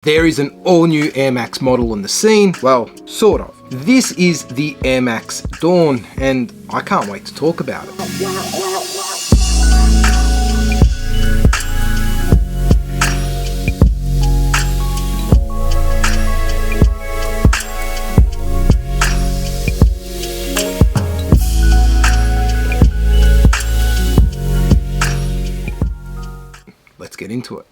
There is an all-new Air Max model on the scene, well, sort of. This is the Air Max Dawn, and I can't wait to talk about it. Let's get into it.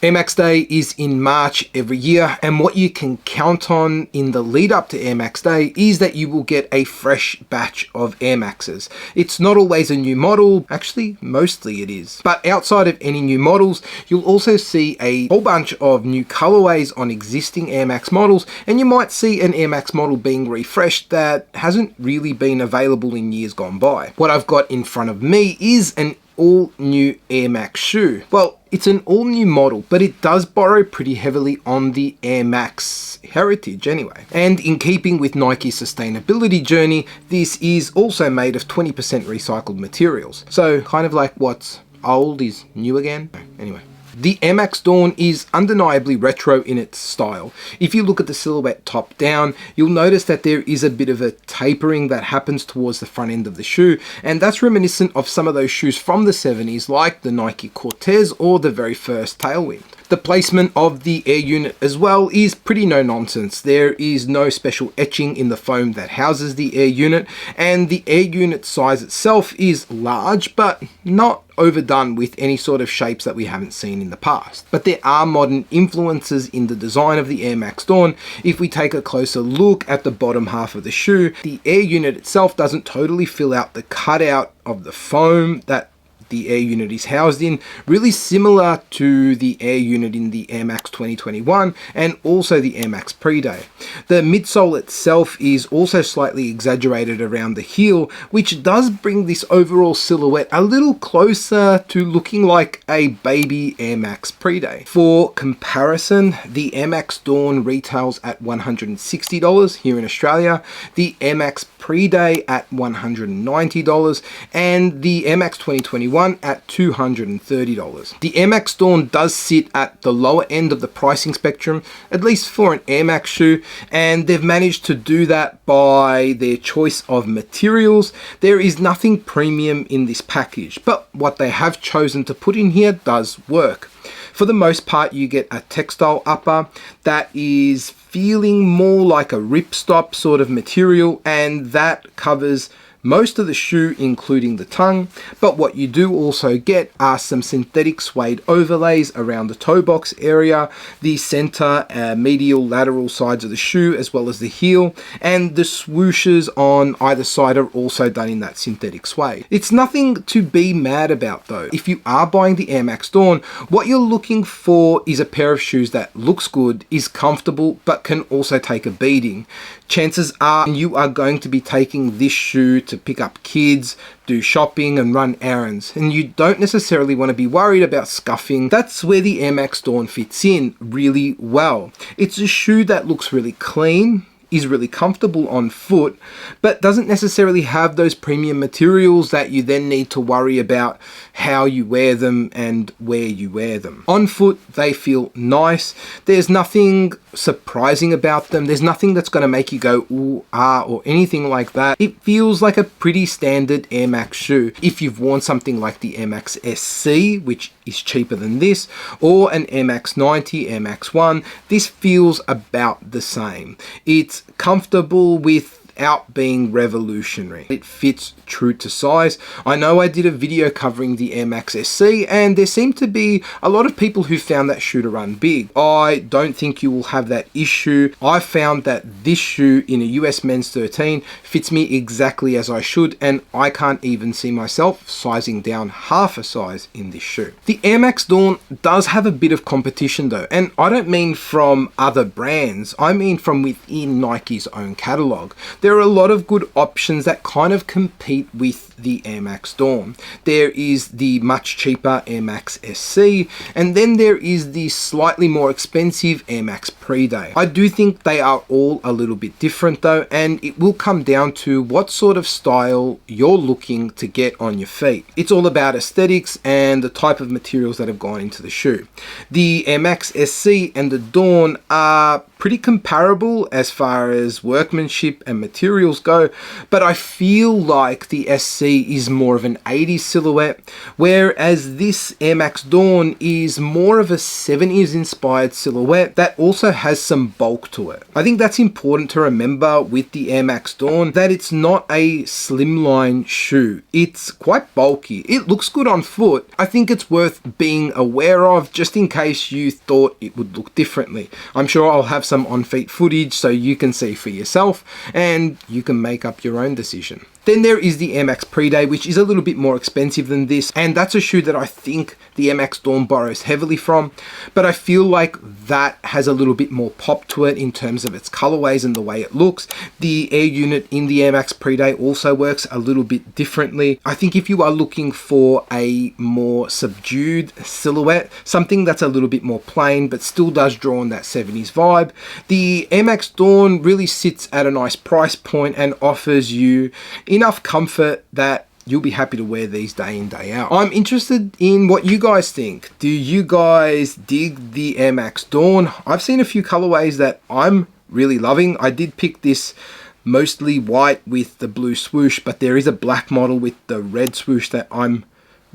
Air Max Day is in March every year, and what you can count on in the lead up to Air Max Day is that you will get a fresh batch of Air Maxes. It's not always a new model, actually mostly it is. But outside of any new models, you'll also see a whole bunch of new colorways on existing Air Max models, and you might see an Air Max model being refreshed that hasn't really been available in years gone by. What I've got in front of me is an all new Air Max shoe. Well, it's an all new model, but it does borrow pretty heavily on the Air Max heritage anyway. And in keeping with Nike's sustainability journey, this is also made of 20% recycled materials. So kind of like what's old is new again. Anyway. The Air Max Dawn is undeniably retro in its style. If you look at the silhouette top down, you'll notice that there is a bit of a tapering that happens towards the front end of the shoe, and that's reminiscent of some of those shoes from the 70s like the Nike Cortez or the very first Tailwind. The placement of the air unit as well is pretty no nonsense. There is no special etching in the foam that houses the air unit, and the air unit size itself is large but not overdone with any sort of shapes that we haven't seen in the past. But there are modern influences in the design of the Air Max Dawn. If we take a closer look at the bottom half of the shoe, the air unit itself doesn't totally fill out the cutout of the foam that the air unit is housed in, really similar to the air unit in the Air Max 2021 and also the Air Max Pre-Day. The midsole itself is also slightly exaggerated around the heel, which does bring this overall silhouette a little closer to looking like a baby Air Max Pre-Day. For comparison, the Air Max Dawn retails at $160 here in Australia, the Air Max Pre-Day at $190, and the Air Max 2021 at $230. The Air Max Dawn does sit at the lower end of the pricing spectrum, at least for an Air Max shoe, and they've managed to do that by their choice of materials. There is nothing premium in this package, but what they have chosen to put in here does work. For the most part, you get a textile upper that is feeling more like a ripstop sort of material, and that covers most of the shoe, including the tongue. But what you do also get are some synthetic suede overlays around the toe box area, the center, medial, lateral sides of the shoe, as well as the heel, and the swooshes on either side are also done in that synthetic suede. It's nothing to be mad about though. If you are buying the Air Max Dawn, what you're looking for is a pair of shoes that looks good, is comfortable, but can also take a beating. Chances are you are going to be taking this shoe to pick up kids, do shopping and run errands, and you don't necessarily want to be worried about scuffing. That's where the Air Max Dawn fits in really well. It's a shoe that looks really clean, is really comfortable on foot, but doesn't necessarily have those premium materials that you then need to worry about how you wear them and where you wear them. On foot, they feel nice. There's nothing surprising about them. There's nothing that's going to make you go ooh, ah, or anything like that. It feels like a pretty standard Air Max shoe. If you've worn something like the Air Max SC, which is cheaper than this, or an Air Max 90, Air Max 1, this feels about the same. It's comfortable without being revolutionary. It fits true to size. I know I did a video covering the Air Max SC, and there seemed to be a lot of people who found that shoe to run big. I don't think you will have that issue. I found that this shoe in a US men's 13 fits me exactly as I should, and I can't even see myself sizing down half a size in this shoe. The Air Max Dawn does have a bit of competition though, and I don't mean from other brands, I mean from within Nike's own catalog. there are a lot of good options that kind of compete with the Air Max Dawn. There is the much cheaper Air Max SC, and then there is the slightly more expensive Air Max Pre-Day. I do think they are all a little bit different though, and it will come down to what sort of style you're looking to get on your feet. It's all about aesthetics and the type of materials that have gone into the shoe. The Air Max SC and the Dawn are pretty comparable as far as workmanship and materials go, but I feel like the SC is more of an 80s silhouette, whereas this Air Max Dawn is more of a 70s inspired silhouette that also has some bulk to it. I think that's important to remember with the Air Max Dawn, that it's not a slimline shoe. It's quite bulky. It looks good on foot. I think it's worth being aware of just in case you thought it would look differently. I'm sure I'll have some on-feet footage so you can see for yourself and you can make up your own decision. Then there is the Air Max Pre-Day, which is a little bit more expensive than this, and that's a shoe that I think the Air Max Dawn borrows heavily from, but I feel like that has a little bit more pop to it in terms of its colorways and the way it looks. The air unit in the Air Max Pre-Day also works a little bit differently. I think if you are looking for a more subdued silhouette, something that's a little bit more plain but still does draw on that 70s vibe, the Air Max Dawn really sits at a nice price point and offers you enough comfort that you'll be happy to wear these day in, day out. I'm interested in what you guys think. Do you guys dig the Air Max Dawn? I've seen a few colorways that I'm really loving. I did pick this mostly white with the blue swoosh, but there is a black model with the red swoosh that I'm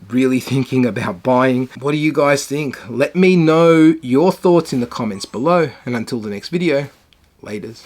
really thinking about buying. What do you guys think? Let me know your thoughts in the comments below, and until the next video, laters.